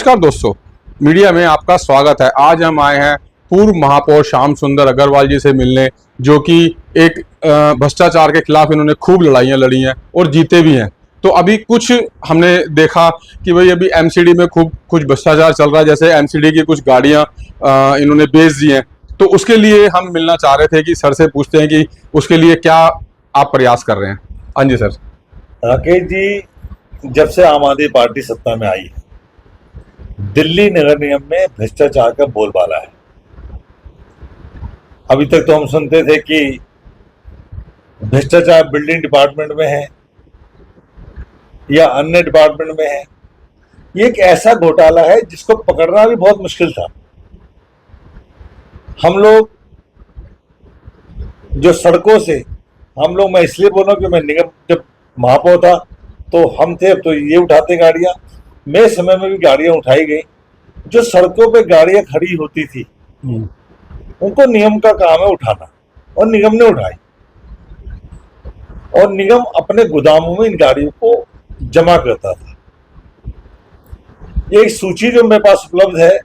नमस्कार दोस्तों, मीडिया में आपका स्वागत है। आज हम आए हैं पूर्व महापौर श्याम सुंदर अग्रवाल जी से मिलने, जो कि एक भ्रष्टाचार के खिलाफ इन्होंने खूब लड़ाइयाँ लड़ी हैं और जीते भी हैं। तो अभी कुछ हमने देखा कि भाई अभी एमसीडी में खूब कुछ भ्रष्टाचार चल रहा है, जैसे एमसीडी की कुछ गाड़ियाँ इन्होंने बेच दी हैं। तो उसके लिए हम मिलना चाह रहे थे कि सर से पूछते हैं कि उसके लिए क्या आप प्रयास कर रहे हैं। हाँ जी सर। राकेश जी, जब से आम आदमी पार्टी सत्ता में आई है, दिल्ली नगर निगम में भ्रष्टाचार का बोलबाला है। अभी तक तो हम सुनते थे कि भ्रष्टाचार बिल्डिंग डिपार्टमेंट में है या अन्य डिपार्टमेंट में है। ये एक ऐसा घोटाला है जिसको पकड़ना भी बहुत मुश्किल था। हम लोग जो सड़कों से मैं इसलिए बोल रहा हूं कि मैं निगम जब महापौर था तो हम थे, अब तो ये उठाते गाड़ियां। मेरे समय में भी गाड़ियां उठाई गई। जो सड़कों पे गाड़ियां खड़ी होती थी उनको निगम का काम है उठाना, और निगम ने उठाई, और निगम अपने गोदामों में इन गाड़ियों को जमा करता था। एक सूची जो मेरे पास उपलब्ध है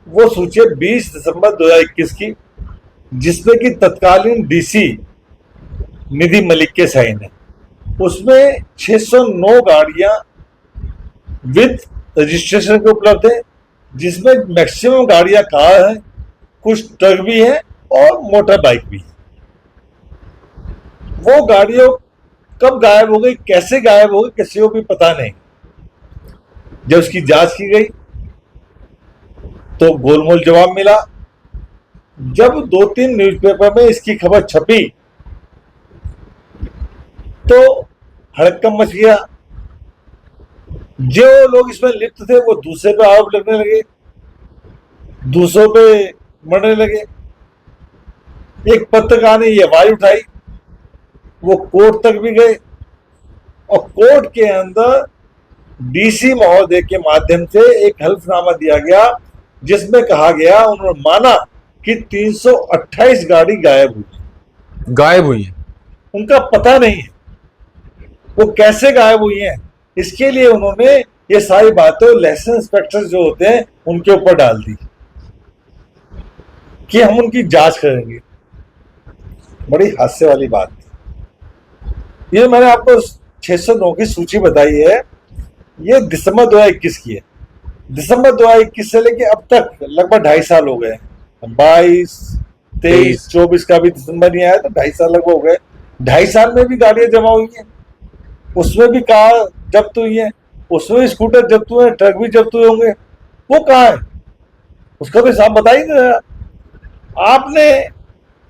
वो सूची है 20 दिसंबर 2021 की, जिसमें कि तत्कालीन डीसी निधि मलिक के साइन है। उसमें 609 गाड़ियां विद रजिस्ट्रेशन के उपलब्ध है, जिसमें मैक्सिमम गाड़ियां कार हैं, कुछ ट्रक भी है और मोटर बाइक भी है। वो गाड़ियों कब गायब हो गई, कैसे गायब हो गई, किसी को भी पता नहीं। जब उसकी जांच की गई तो गोलमोल जवाब मिला। जब 2-3 न्यूज़पेपर में इसकी खबर छपी तो हड़कंप मच गया। जो लोग इसमें लिप्त थे वो दूसरे पे आरोप लगने लगे, दूसरों पे मरने लगे। एक पत्रकार ने ये आवाज उठाई, वो कोर्ट तक भी गए, और कोर्ट के अंदर डीसी महोदय के माध्यम से एक हल्फनामा दिया गया, जिसमें कहा गया, उन्होंने माना कि 328 गाड़ी गायब हुई है। उनका पता नहीं है वो कैसे गायब हुई हैं। इसके लिए उन्होंने ये सारी बातें लाइसेंस इंस्पेक्टर जो होते हैं उनके ऊपर डाल दी कि हम उनकी जांच करेंगे। बड़ी हास्य वाली बात थी। ये मैंने आपको 609 की सूची बताई है, ये दिसंबर 2021 की है। दिसंबर 2021 से लेके अब तक लगभग 2.5 साल हो गए। 22, 23, 24 का भी दिसंबर नहीं आया तो 2.5 साल लगभग हो गए। 2.5 साल में भी गाड़ियां जमा हुई हैं, उसमें भी कार जब्त हुई है, उसमें भी स्कूटर जब्त हुए हैं, ट्रक भी जब्त हुए होंगे। वो कहाँ है, उसका तो हिसाब बताइए। आपने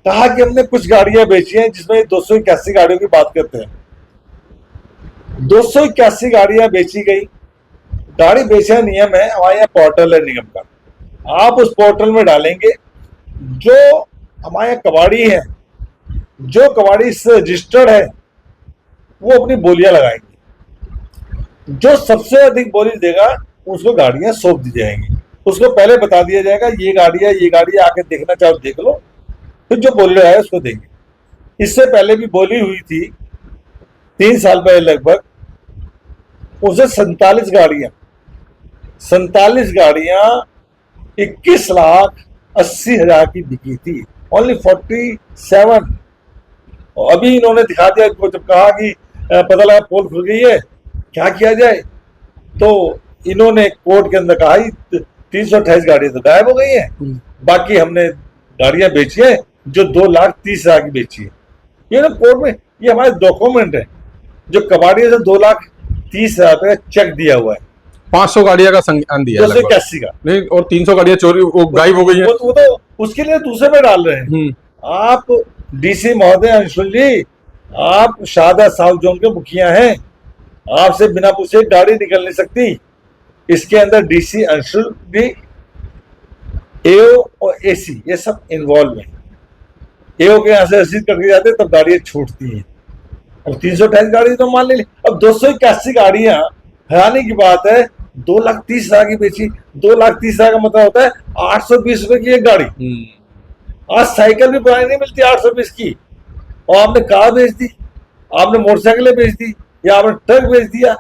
कहा कि हमने कुछ गाड़ियां बेची हैं, जिसमें 281 गाड़ियों की बात करते हैं। 281 गाड़ियां बेची गई। गाड़ी बेचने नियम है, हमारे यहाँ पोर्टल है निगम का। आप उस पोर्टल में डालेंगे, जो हमारे यहाँ कबाड़ी है, जो कबाड़ी से रजिस्टर्ड है, वो अपनी बोलियां लगाएंगे। जो सबसे अधिक बोली देगा उसको गाड़ियां सौंप दी जाएंगी। उसको पहले बता दिया जाएगा ये गाड़ी आके देखना चाहो देख लो, फिर जो बोली लगाए उसको देंगे। इससे पहले भी बोली हुई थी 3 साल पहले लगभग, उसे 47 गाड़ियां 21,80,000 की बिकी थी। ओनली 47। और अभी इन्होंने दिखा दिया, जब कहा कि पता लगा पोल खुल गई है, क्या किया जाए, तो इन्होंने कोर्ट के अंदर कहा 328 गाड़ियां तो गायब हो गई हैं, बाकी हमने गाड़ियां बेची है जो 2,30,000 की बेची है। ये ना कोर्ट में, ये हमारे डॉक्यूमेंट है, जो कबाड़ियों से 2,30,000 का चेक दिया हुआ है। 500 गाड़ियां का संज्ञान दिया, 281 का नहीं, और 300 गाड़ियां चोरी गायब हो गई है। वो तो उसके लिए दूसरे पे डाल रहे हैं। आप डीसी महोदय अंशुल जी, आप शाहदा साउथ जोन के मुखिया हैं, आपसे बिना पूछे गाड़ी निकल नहीं सकती। इसके अंदर डीसी अंशुल भी, एओ और एसी ये सब इन्वॉल्व है। एओ के यहाँ से रसीद करके जाते तब गाड़ियां छूटती हैं। अब 328 गाड़ी तो मान ली, अब 281 गाड़ियां, हैरानी की बात है, 2,30,000 की बेची। 2,30,000 का मतलब होता है 820 रुपए की एक गाड़ी। आज साइकिल भी पुरानी नहीं मिलती 820 की, और आपने कार बेच दी, आपने मोटरसाइकिलें बेच दी, या आपने ट्रक बेच दिया।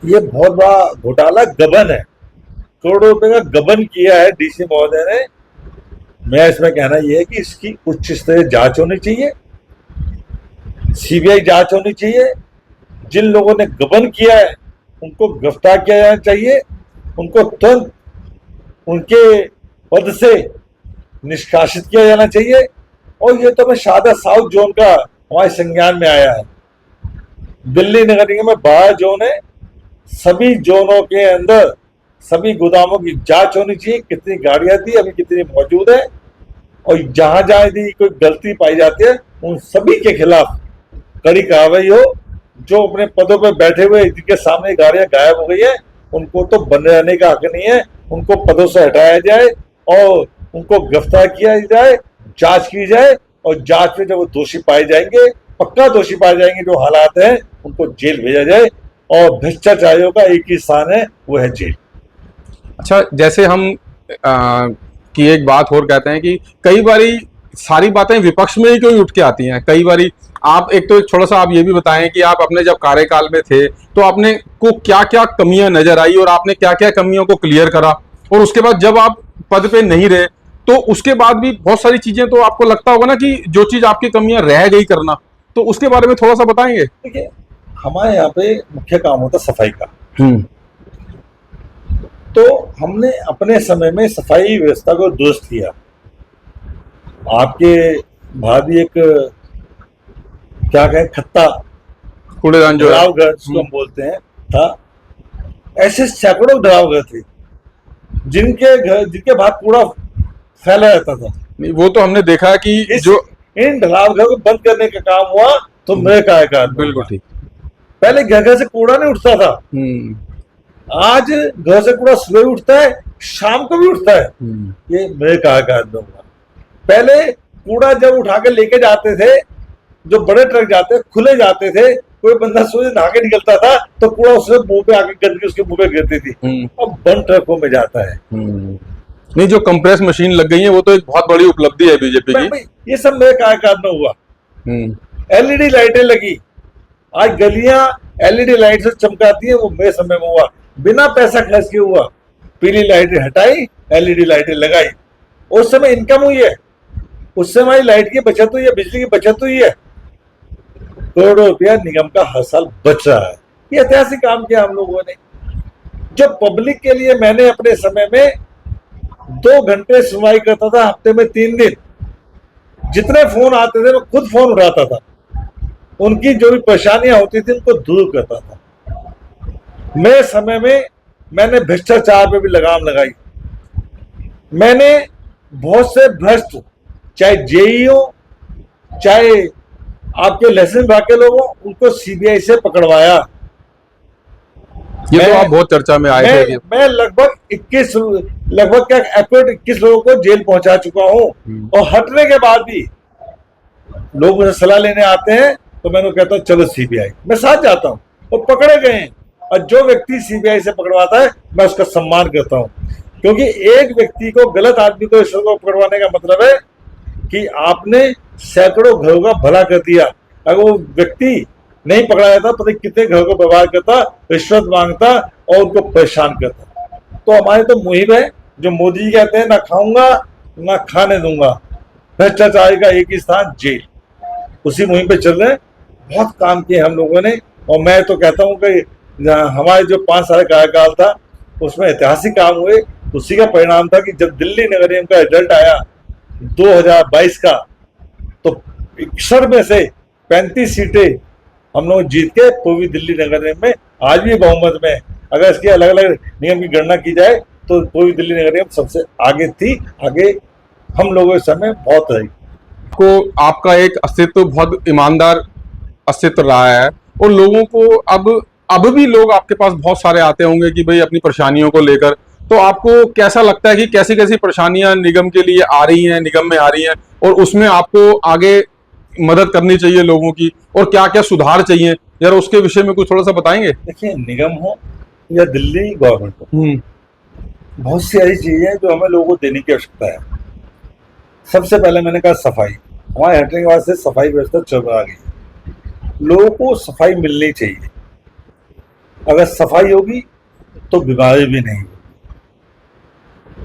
ये बहुत बड़ा घोटाला गबन है, करोड़ों रुपए का गबन किया है डीसी महोदय ने। मैं इसमें कहना यह है कि इसकी उच्च स्तरीय जांच होनी चाहिए, सीबीआई जांच होनी चाहिए। जिन लोगों ने गबन किया है उनको गिरफ्तार किया जाना चाहिए, उनको तुरंत उनके पद से निष्कासित किया जाना चाहिए। और ये तो मैं शाहदा साउथ जोन का हमारे संज्ञान में आया है। दिल्ली नगर निगम में 12 जोन है, सभी जोनों के अंदर सभी गोदामों की जांच होनी चाहिए, कितनी गाड़ियां थी, अभी कितनी मौजूद है, और जहां जहां यदि कोई गलती पाई जाती है उन सभी के खिलाफ कड़ी कार्रवाई हो। जो अपने पदों पर बैठे हुए जिनके सामने गाड़ियां गायब हो गई है उनको तो बने रहने का हक नहीं है, उनको पदों से हटाया जाए और उनको गिरफ्तार किया जाए, जांच की जाए, और जांच में जब वो दोषी पाए जाएंगे, पक्का दोषी पाए जाएंगे जो हालात हैं, उनको जेल भेजा जाए। और भ्रष्टाचारियों का एक ही स्थान है, वो है जेल। अच्छा, जैसे हम की एक बात और कहते हैं कि कई बारी सारी बातें विपक्ष में ही क्यों उठ के आती हैं। कई बारी आप एक तो एक थोड़ा सा आप ये भी बताएं कि आप अपने जब कार्यकाल में थे तो आपने को क्या क्या कमियां नजर आई और आपने क्या क्या कमियों को क्लियर करा, और उसके बाद जब आप पद पे नहीं रहे तो उसके बाद भी बहुत सारी चीजें तो आपको लगता होगा ना कि जो चीज आपकी कमियां रह गई करना, तो उसके बारे में थोड़ा सा बताएंगे। देखिए, हमारे यहाँ पे मुख्य काम होता सफाई का। तो हमने अपने समय में सफाई व्यवस्था को दुरुस्त किया। आपके भाभी एक क्या कहें, खत्ता कूड़ेदान जो है, डराव घर जिसको हम बोलते हैं था, ऐसे सैकड़ों डराव घर थे जिनके बाहर कूड़ा फैला रहता था। नहीं, वो तो हमने देखा है कि जो इन ढलाव घर को बंद करने का काम हुआ तो मेरे कार्यकाल में। बिल्कुल ठीक। पहले घर घर से कूड़ा नहीं उठता था, आज घर से कूड़ा सुबह उठता है, शाम को भी उठता है। ये मेरे कार्यकाल में हुआ। पहले कूड़ा जब उठा के लेके जाते थे, जो बड़े ट्रक जाते खुले जाते थे, कोई बंदा सूर्य नहा के निकलता था तो कूड़ा उसके मुंह पे आके गंदगी उसके मुंह पे गिरती थी। अब बंद ट्रकों में जाता है। नहीं, जो कंप्रेस मशीन लग गई है वो तो एक बहुत बड़ी उपलब्धि है बीजेपी की। ये सब मेरे कार्यकाल में हुआ। एलईडी लाइटें लगी, आज गलियां एलईडी लाइट से चमकाती है, वो मेरे समय में हुआ। बिना पैसा खर्च किए हुआ। पीली लाइटें हटाई, एलईडी लाइटें लगाई, उस समय इनकम हुई है, उस समय लाइट की बचत हुई है, बिजली की बचत हुई है। करोड़ों रुपया निगम का हर साल बच रहा है। ये ऐतिहासिक काम किया हम लोगों ने। जो पब्लिक के लिए मैंने अपने समय में 2 घंटे सुनवाई करता था, हफ्ते में 3 दिन। जितने फोन आते थे मैं खुद फोन उठाता था, उनकी जो भी परेशानियां होती थी उनको दूर करता था। मेरे समय में मैंने भ्रष्टाचार पे भी लगाम लगाई। मैंने बहुत से भ्रष्ट, चाहे जेई हो, चाहे आपके लाइसेंस विभाग के लोग हो, उनको सीबीआई से पकड़वाया। ये तो आप बहुत चर्चा में आए थे। मैं लगभग 21 लोगों को जेल पहुंचा चुका हूं। और हटने के बाद भी लोग मुझे सलाह लेने आते हैं तो मैं उनको कहता हूं चलो सीबीआई, मैं साथ जाता हूं। और पकड़े गए हैं, और जो व्यक्ति सीबीआई से पकड़वाता है मैं उसका सम्मान करता हूं, क्योंकि एक व्यक्ति को, गलत आदमी को पकड़वाने का मतलब है कि आपने सैकड़ों घरों का भला कर दिया। अगर वो व्यक्ति नहीं पकड़ा जाता, पता नहीं कितने घरों को बर्बाद करता, रिश्वत मांगता और उनको परेशान करता। तो हमारे तो मुहिम है, जो मोदी जी कहते हैं, ना खाऊंगा ना खाने दूंगा, भ्रष्टाचारी का एक ही स्थान जेल। उसी मुहिम पे चल रहे हैं। बहुत काम किए हम लोगों ने। और मैं तो कहता हूँ कि हमारे जो 5 साल का कार्यकाल था उसमें ऐतिहासिक काम हुए। उसी का परिणाम था कि जब दिल्ली नगर निगम का रिजल्ट आया 2022 का, तो 61 में से 35 सीटें हम लोग जीत के पूर्वी दिल्ली नगर निगम में आज भी बहुमत में। अगर इसकी अलग अलग निगम की गणना की जाए तो पूर्वी दिल्ली नगर निगम सबसे आगे थी। आगे हम लोगों के समय बहुत रही। को आपका एक अस्तित्व, बहुत ईमानदार अस्तित्व रहा है, और लोगों को अब भी लोग आपके पास बहुत सारे आते होंगे कि भाई अपनी परेशानियों को लेकर। तो आपको कैसा लगता है कि कैसी कैसी परेशानियां निगम के लिए आ रही हैं, निगम में आ रही हैं, और उसमें आपको आगे मदद करनी चाहिए लोगों की, और क्या क्या सुधार चाहिए, जरा उसके विषय में कुछ थोड़ा सा बताएंगे। देखिए, निगम हो या दिल्ली गवर्नमेंट हो, बहुत सी ऐसी चीजें हैं जो हमें लोगों को देने की आवश्यकता है। सबसे पहले मैंने कहा सफाई। हमारे हटने के बाद से सफाई व्यवस्था चल रहा गई। लोगों को सफाई मिलनी चाहिए। अगर सफाई होगी तो बीमारी भी नहीं होगी।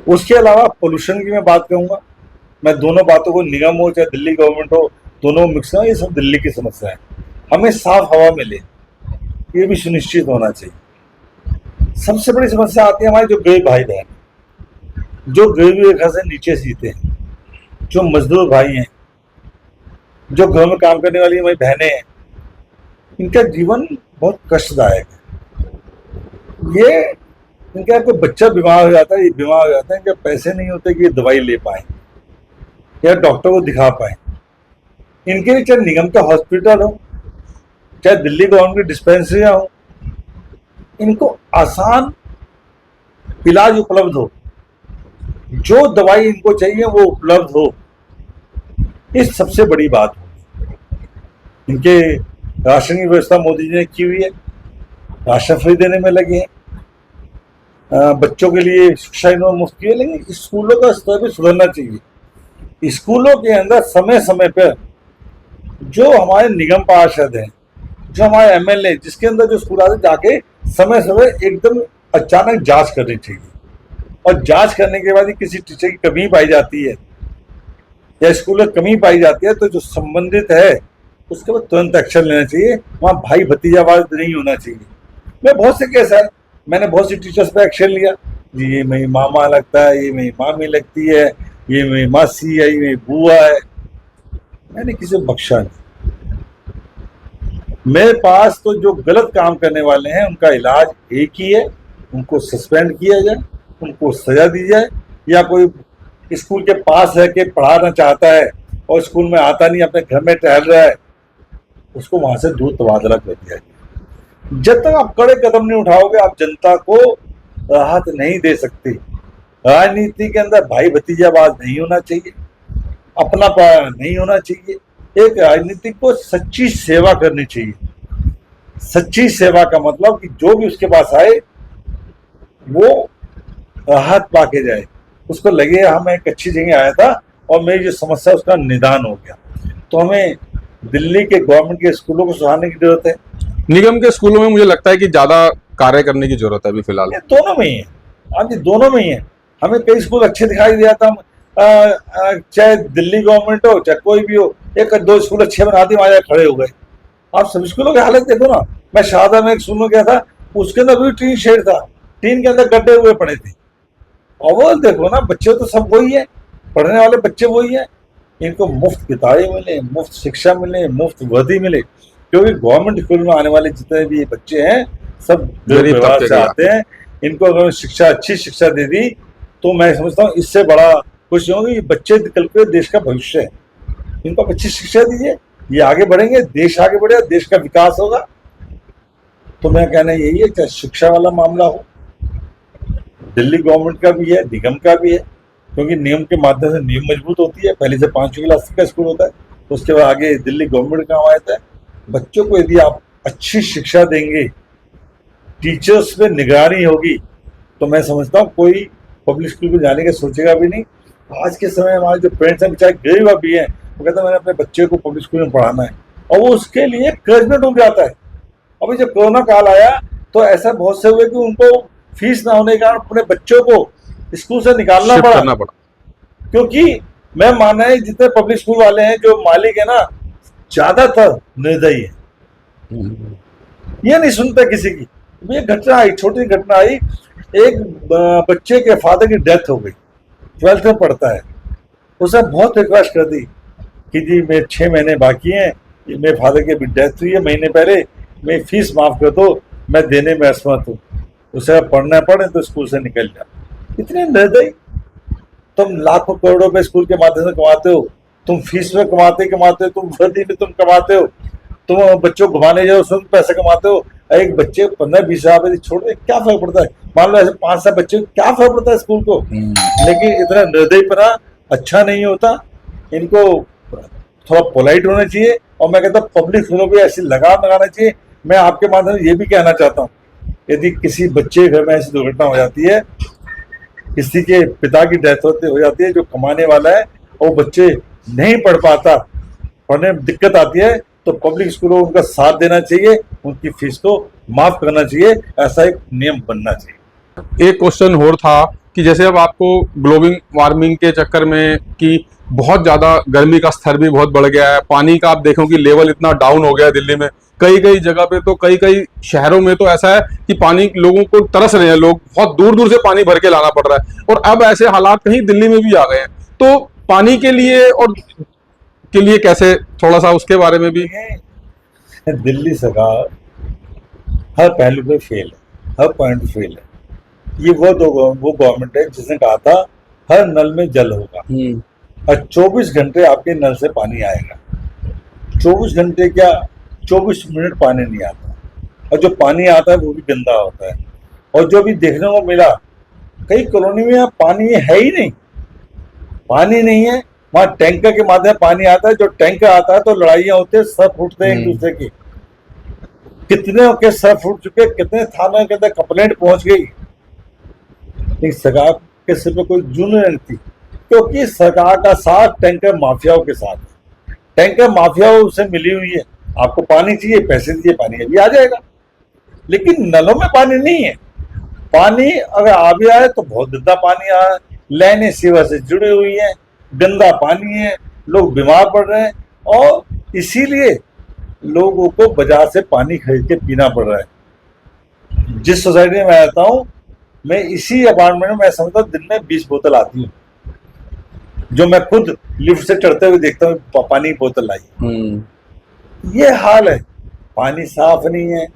उसके अलावा पोल्यूशन की मैं बात करूंगा। मैं दोनों बातों को, निगम हो चाहे दिल्ली गवर्नमेंट हो, दोनों मिक्स है। ये सब दिल्ली की समस्या है। हमें साफ हवा मिले, ये भी सुनिश्चित होना चाहिए। सबसे बड़ी समस्या आती है हमारे जो गरीब भाई बहन, जो गरीबी रेखा से नीचे जीते हैं, जो मजदूर भाई हैं, जो घर में काम करने वाली हमारी बहनें हैं, इनका जीवन बहुत कष्टदायक है। ये इनका आपको बच्चा बीमार हो जाता है, ये बीमार हो जाता है, इनके पैसे नहीं होते कि ये दवाई ले पाए या डॉक्टर को दिखा पाए। इनके लिए चाहे निगम का हॉस्पिटल हो, चाहे दिल्ली गवर्नमेंट की डिस्पेंसरियां हो, इनको आसान इलाज उपलब्ध हो, जो दवाई इनको चाहिए वो उपलब्ध हो, इस सबसे बड़ी बात हो। इनके राशन की व्यवस्था मोदी जी ने की हुई है, राशन फ्री देने में लगे हैं। बच्चों के लिए शिक्षा इन्होंने मुफ्त की है, लेकिन स्कूलों का स्तर भी सुधरना चाहिए। स्कूलों के अंदर समय समय पर जो हमारे निगम पार्षद हैं, जो हमारे एमएलए, जिसके अंदर जो स्कूल आते, जाके समय समय एकदम अचानक जांच करनी चाहिए। और जांच करने के बाद ही किसी टीचर की कमी पाई जाती है या स्कूल में कमी पाई जाती है, तो जो संबंधित है उसके बाद तुरंत एक्शन लेना चाहिए। वहाँ भाई भतीजावाद नहीं होना चाहिए। मैं बहुत से केस है, मैंने बहुत सी टीचर्स पे एक्शन लिया, जी ये मेरी मामा लगता है, ये मेरी मामी लगती है, ये मेरी मासी है, ये मेरी बुआ है। मैंने किसी को बख्शा नहीं। मेरे पास तो जो गलत काम करने वाले हैं उनका इलाज एक ही है, उनको सस्पेंड किया जाए, उनको सजा दी जाए। या कोई स्कूल के पास रह के पढ़ाना चाहता है और स्कूल में आता नहीं, अपने घर में टहल रहा है, उसको वहां से दूर तबादला कर दिया जाए। जब तक आप कड़े कदम नहीं उठाओगे, आप जनता को राहत नहीं दे सकते। राजनीति के अंदर भाई भतीजावाद नहीं होना चाहिए, अपनापन नहीं होना चाहिए। एक राजनीतिक को सच्ची सेवा करनी चाहिए। सच्ची सेवा का मतलब कि जो भी उसके पास आए वो राहत पाके जाए, उसको लगे हाँ मैं एक अच्छी जगह आया था और मेरी जो समस्या उसका निदान हो गया। तो हमें दिल्ली के गवर्नमेंट के स्कूलों को सुधारने की जरूरत है। निगम के स्कूलों में मुझे लगता है कि ज्यादा कार्य करने की जरूरत है अभी फिलहाल। ये दोनों में ही है, हाँ जी दोनों में ही है। हमें कई स्कूल अच्छे दिखाई दिया था, चाहे दिल्ली गवर्नमेंट हो चाहे कोई भी हो, एक दो स्कूल अच्छे बना दिए, वहां खड़े हो गए। आप सभी स्कूलों की हालत देखो ना। मैं शारदा में एक स्कूल में गया था, उसके अंदर भी टीन शेड था, टीन के अंदर गड्ढे हुए पड़े थे। और वो देखो ना, बच्चे तो सब वही है, पढ़ने वाले बच्चे वही है। इनको मुफ्त किताबें मिले, मुफ्त शिक्षा मिले, मुफ्त वर्दी मिले, क्योंकि गवर्नमेंट स्कूल में आने वाले जितने भी बच्चे हैं सब गरीब परिवार से आते हैं। इनको अगर शिक्षा, अच्छी शिक्षा दे दी तो मैं समझता हूँ इससे बड़ा कुछ नहीं होगा। ये बच्चे कल के देश का भविष्य है, इनको अच्छी शिक्षा दीजिए, ये आगे बढ़ेंगे, देश आगे बढ़ेगा, देश का विकास होगा। तो मैं कहना यही है, चाहे शिक्षा वाला मामला हो, दिल्ली गवर्नमेंट का भी है, निगम का भी है, क्योंकि नियम के माध्यम से नींव मजबूत होती है। पहले से 5वीं क्लास का स्कूल होता है, तो उसके बाद आगे दिल्ली गवर्नमेंट का काम आता है। बच्चों को यदि आप अच्छी शिक्षा देंगे, टीचर्स पे निगरानी होगी, तो मैं समझता हूँ कोई पब्लिक स्कूल में जाने का सोचेगा भी नहीं। आज के समय हमारे जो पेरेंट्स हैं, चाहे गरीब भी हैं, वो कहते हैं मैंने अपने बच्चे को पब्लिक स्कूल में पढ़ाना है, और वो उसके लिए कर्ज में डूब जाता है। अभी जब कोरोना काल आया तो ऐसा बहुत से हुए कि उनको फीस ना होने के कारण अपने बच्चों को स्कूल से निकालना पड़ा। क्योंकि मैं मानना है जितने पब्लिक स्कूल वाले हैं, जो मालिक है ना, ज्यादातर निर्दयी है, ये नहीं सुनते किसी की। ये घटना आई, छोटी घटना आई, एक बच्चे के फादर की डेथ हो गई, 12th में पढ़ता है। उसने बहुत रिक्वेस्ट कर दी कि जी मेरे 6 महीने बाकी हैं, मेरे फादर की अभी डेथ हुई है महीने पहले, मेरी फीस माफ कर दो, मैं देने में असमर्थ हूँ। उसे पढ़ना पड़े तो स्कूल से निकल जा। इतने निर्दयी। तुम लाखों करोड़ों रुपए स्कूल के माध्यम से कमाते हो, तुम फीस में कमाते हो, तुम वर्दी में तुम कमाते हो, तुम बच्चों को घुमाने जाओ उसमें पैसे कमाते हो। एक बच्चे 15-20 हजार छोड़ दे, क्या फर्क पड़ता है? मान लो ऐसे 5-7 बच्चे, क्या फर्क पड़ता है स्कूल को? लेकिन इतना निर्दयीपना अच्छा नहीं होता। इनको थोड़ा पोलाइट होना चाहिए, और मैं कहता हूँ पब्लिक स्कूलों पर ऐसी लगाम लगाना चाहिए। मैं आपके माध्यम से ये भी कहना चाहता हूँ, यदि किसी बच्चे के घर में ऐसी दुर्घटना हो जाती है, किसी के पिता की डेथ हो जाती है, जो कमाने वाला है, और बच्चे नहीं पढ़ पाता, पढ़ने में दिक्कत आती है, तो पब्लिक स्कूलों को उनका साथ देना चाहिए, उनकी फीस को माफ करना चाहिए, ऐसा एक नियम बनना चाहिए। एक क्वेश्चन और था कि जैसे अब आपको ग्लोबल वार्मिंग के चक्कर में कि बहुत ज़्यादा गर्मी का स्तर भी बहुत बढ़ गया है, पानी का आप देखो कि लेवल इतना डाउन हो गया है दिल्ली में, कई कई जगह पे तो कई कई शहरों में तो ऐसा है कि पानी लोगों को तरस रहे हैं, लोग बहुत दूर दूर से पानी भर के लाना पड़ रहा है, और अब ऐसे हालात कहीं दिल्ली में भी आ गए हैं। तो पानी के लिए कैसे, थोड़ा सा उसके बारे में भी। दिल्ली सरकार हर पहलू पे फेल है, हर पॉइंट फेल है। ये वो गवर्नमेंट है जिसने कहा था हर नल में जल होगा, और 24 घंटे आपके नल से पानी आएगा। 24 घंटे क्या, 24 मिनट पानी नहीं आता, और जो पानी आता है वो भी गंदा होता है। और जो भी देखने को मिला, कई कॉलोनी में पानी है ही नहीं, पानी नहीं है। वहां टैंकर के माध्यम पानी आता है, जो टैंकर आता है तो लड़ाइयां होती है, सर फूटते हैं एक दूसरे की। कितने के सर फूट चुके, कितने थानों के अंदर कंप्लेंट पहुंच गई, लेकिन सरकार के सिर पे कोई जून नहीं थी, क्योंकि सरकार का साथ टैंकर माफियाओं के साथ है। टैंकर माफियाओं से मिली हुई है, आपको पानी चाहिए, पैसे दीजिए, पानी अभी आ जाएगा। लेकिन नलों में पानी नहीं है, पानी अगर आ भी आए तो बहुत गंदा पानी आ रहा है, लाइनें सेवा से जुड़ी हुई हैं, गंदा पानी है, लोग बीमार पड़ रहे हैं, और इसीलिए लोगों को बाजार से पानी खरीद के पीना पड़ रहा है। जिस सोसाइटी में मैं रहता हूँ, मैं इसी अपार्टमेंट में मैं समझता हूँ दिन में 20 बोतल आती है, जो मैं खुद लिफ्ट से चढ़ते हुए देखता हूँ पानी की बोतल लाई। ये हाल है, पानी साफ नहीं है,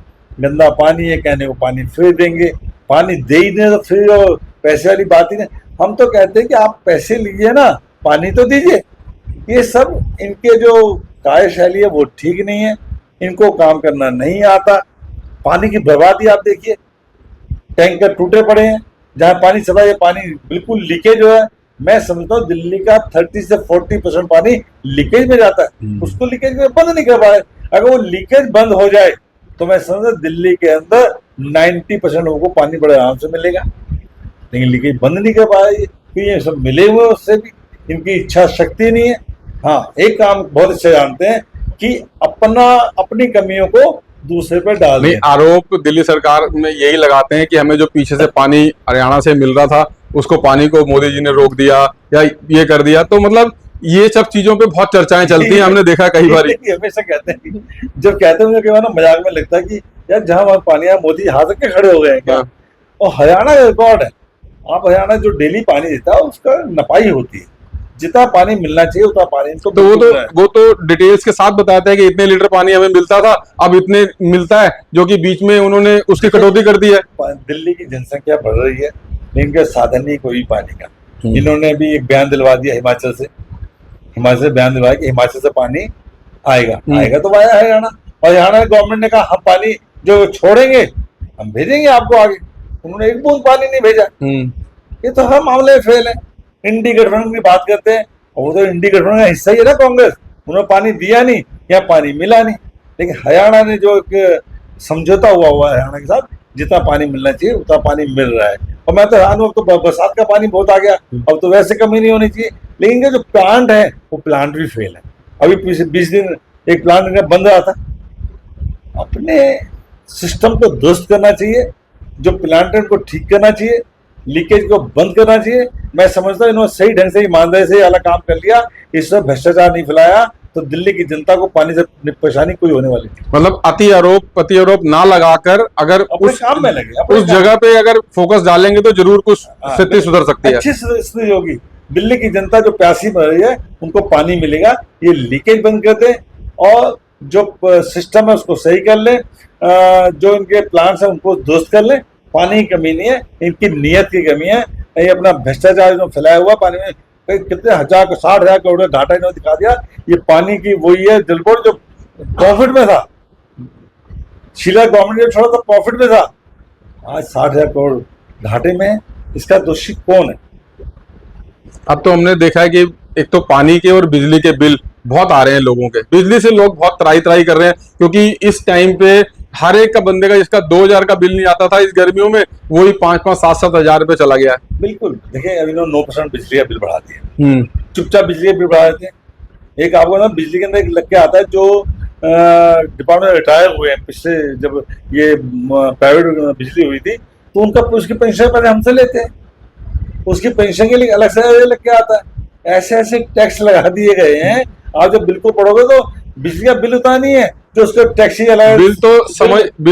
गंदा पानी है, कहने को पानी फ्री देंगे, पानी दे ही नहीं तो फ्री, और पैसे वाली बात ही नहीं। हम तो कहते हैं कि आप पैसे लीजिए ना, पानी तो दीजिए। ये सब इनके जो कार्यशैली है वो ठीक नहीं है, इनको काम करना नहीं आता। पानी की बर्बादी आप देखिए, टैंकर टूटे पड़े हैं, जहां पानी सप्लाई है पानी बिल्कुल लीकेज हो है। मैं समझता हूँ दिल्ली का 30 से 40% पानी लीकेज में जाता है, उसको लीकेज में बंद नहीं कर पाए। अगर वो लीकेज बंद हो जाए तो मैं समझता दिल्ली के अंदर 90% लोगों को पानी बड़े आराम से मिलेगा, लेकिन लीकेज बंद नहीं कर पाए, क्योंकि ये सब मिले हुए, उससे भी इनकी इच्छा शक्ति नहीं है। हाँ, एक काम बहुत अच्छे जानते हैं कि अपनी कमियों को दूसरे पर डाल नहीं, आरोप दिल्ली सरकार में यही लगाते हैं कि हमें जो पीछे से पानी हरियाणा से मिल रहा था, उसको पानी को मोदी जी ने रोक दिया या ये कर दिया। तो मतलब ये सब चीजों पे बहुत चर्चाएं चलती हैं, हमने देखा कई बार। हमेशा कहते हैं, जब कहते हैं मुझे कई बार ना मजाक में लगता है कि यार जहां वहां पानी है मोदी हाथ के खड़े हो गए हैं क्या। और हरियाणा का रिकॉर्ड है, आप हरियाणा जो डेली पानी देता है उसका नपाई होती है, जितना पानी मिलना चाहिए उतना पानी इनको। तो वो तो डिटेल्स के साथ बताता है कि इतने लीटर पानी हमें मिलता था, अब इतने मिलता है, जो कि बीच में उन्होंने उसकी कटौती कर दी है। दिल्ली की जनसंख्या बढ़ रही है, इनका साधन नहीं कोई पानी का। इन्होंने भी एक बयान दिलवा दिया हिमाचल से बयान दिलवाया कि हिमाचल से पानी आएगा तो आया हरियाणा, और हरियाणा गवर्नमेंट ने कहा हम पानी जो छोड़ेंगे हम भेजेंगे आपको आगे। उन्होंने एक बूंद पानी नहीं भेजा। ये तो हर मामले में फेल है। इंडी गठबंधन की बात करते हैं, और वो तो इंडी गठबंधन का हिस्सा ही है ना कांग्रेस, उन्होंने पानी दिया नहीं या पानी मिला नहीं। लेकिन हरियाणा ने जो एक समझौता हुआ है हरियाणा के साथ, जितना पानी मिलना चाहिए उतना पानी मिल रहा है। और मैं तो हैरान हूं, तो बरसात का पानी बहुत आ गया, अब तो वैसे कमी नहीं होनी चाहिए। लेकिन जो प्लांट है वो प्लांट भी फेल है। अभी पिछले 20 दिन एक प्लांट बंद रहा था। अपने सिस्टम को दुरुस्त करना चाहिए, जो प्लांट है उनको ठीक करना चाहिए, लीकेज को बंद करना चाहिए। मैं समझता हूँ इन्होंने सही ढंग से ईमानदारी से वाला काम कर लिया, इसमें भ्रष्टाचार नहीं फैलाया, तो दिल्ली की जनता को पानी से परेशानी कोई होने वाली थी। मतलब अति आरोप ना लगाकर अगर उस काम में लगे, उस जगह पे अगर फोकस डालेंगे तो जरूर कुछ स्थिति सुधर सकती है, अच्छी स्थिति होगी। दिल्ली की जनता जो प्यासी मर रही है उनको पानी मिलेगा। ये लीकेज बंद कर दें, और जो सिस्टम है उसको सही कर लें, जो इनके प्लांट्स है उनको दुरुस्त कर लें। पानी की कमी नहीं है, इनकी नीयत की कमी है। ये अपना भ्रष्टाचार जो फैलाया हुआ पानी में, कितने 60,000 करोड़ का घाटा इन्होंने दिखा दिया। ये पानी की वही है दिलबोर जो प्रॉफिट में था, शीला गवर्नमेंट जो छोड़ा था प्रॉफिट में था, आज 60,000 करोड़ घाटे में है। इसका दोषी कौन है? अब तो हमने देखा है कि एक तो पानी के और बिजली के बिल बहुत आ रहे हैं लोगों के। बिजली से लोग बहुत त्राही कर रहे हैं, क्योंकि इस टाइम पे हर एक का बंदे का जिसका 2,000 का बिल नहीं आता था, इस गर्मियों में वही 5-5, 7-7 हजार रुपए चला गया है। बिल्कुल, देखिए अभी 9% बिजली का बिल बढ़ा दिया, चुपचाप बिजली का बिल बढ़ा देते हैं। एक आपको ना बिजली के अंदर एक लग के आता है जो डिपार्टमेंट रिटायर हुए हैं पिछले, जब ये प्राइवेट बिजली हुई थी तो उनका उसकी पेंशन पहले हमसे लेते हैं, उसकी पेंशन के लिए अलग से लग के आता है। ऐसे ऐसे टैक्स लगा दिए गए हैं। आप जब बिल को पढ़ोगे तो बिजली का बिल उतना नहीं है जो उसका टैक्स ही अलग। बिल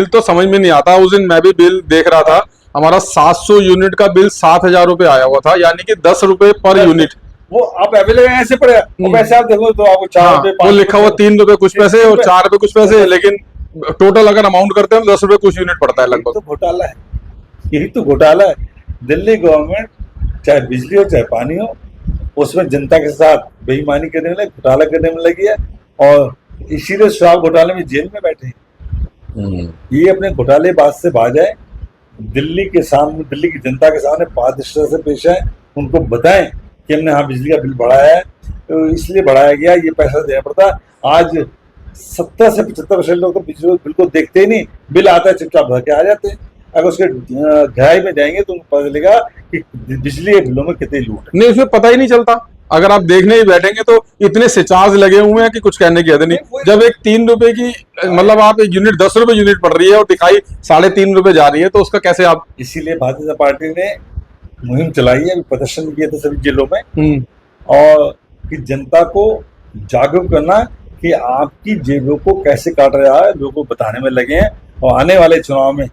तो समझ में नहीं आता। उस दिन मैं भी बिल देख रहा था, हमारा 700 यूनिट का बिल 7,000 रुपए आया हुआ था, यानी कि 10 रुपए पर यूनिट। वो आप अवेलेबल ऐसे पड़ेगा, और वैसे आप देखो तो आपको 4 रुपए, वो लिखा हुआ 3 रुपए कुछ पैसे और 4 रुपए कुछ पैसे, लेकिन टोटल अगर अमाउंट करते हैं तो 10 रुपए कुछ यूनिट पड़ता है लगभग। तो घोटाला है, यही तो घोटाला है। दिल्ली गवर्नमेंट चाहे बिजली हो चाहे पानी हो, उसमें जनता के साथ बेईमानी करने में, घोटाला करने में लगी है, और इसीलिए शराब घोटाले में जेल में बैठे हैं। ये अपने घोटाले बात से बाज आए, दिल्ली के सामने, दिल्ली की जनता के सामने पारदर्शिता से पेश आए, उनको बताएं कि हमने हाँ बिजली का बिल बढ़ाया है, तो इसलिए बढ़ाया गया, ये पैसा देना पड़ता। आज 70 से 75% लोग तो बिजली बिल को देखते ही नहीं, बिल आता है चुपचाप भर के आ जाते हैं। अगर उसके गहराई में जाएंगे तो उनको पता चलेगा कि बिजली के बिलों में कितनी लूट है। नहीं, उसमें पता ही नहीं चलता। अगर आप देखने ही बैठेंगे तो इतने से चार्ज लगे हुए हैं कि कुछ कहने की हद नहीं। जब एक 3 रुपए की, मतलब आप एक यूनिट 10 रुपए यूनिट पड़ रही है और दिखाई 3.5 रुपए जा रही है, तो उसका कैसे आप। इसीलिए भारतीय जनता पार्टी ने मुहिम चलाई है, प्रदर्शन किए थे सभी जिलों में, और कि जनता को जागरूक करना कि आपकी जेबों को कैसे काट रहा है, लोगों को बताने में लगे हैं। और आने वाले चुनाव में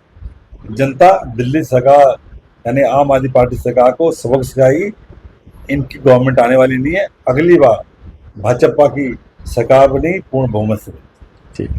जनता दिल्ली सरकार यानी आम आदमी पार्टी सरकार को सबक सिखाएगी। इनकी गवर्नमेंट आने वाली नहीं है, अगली बार भाजपा की सरकार बनी पूर्ण बहुमत से। ठीक।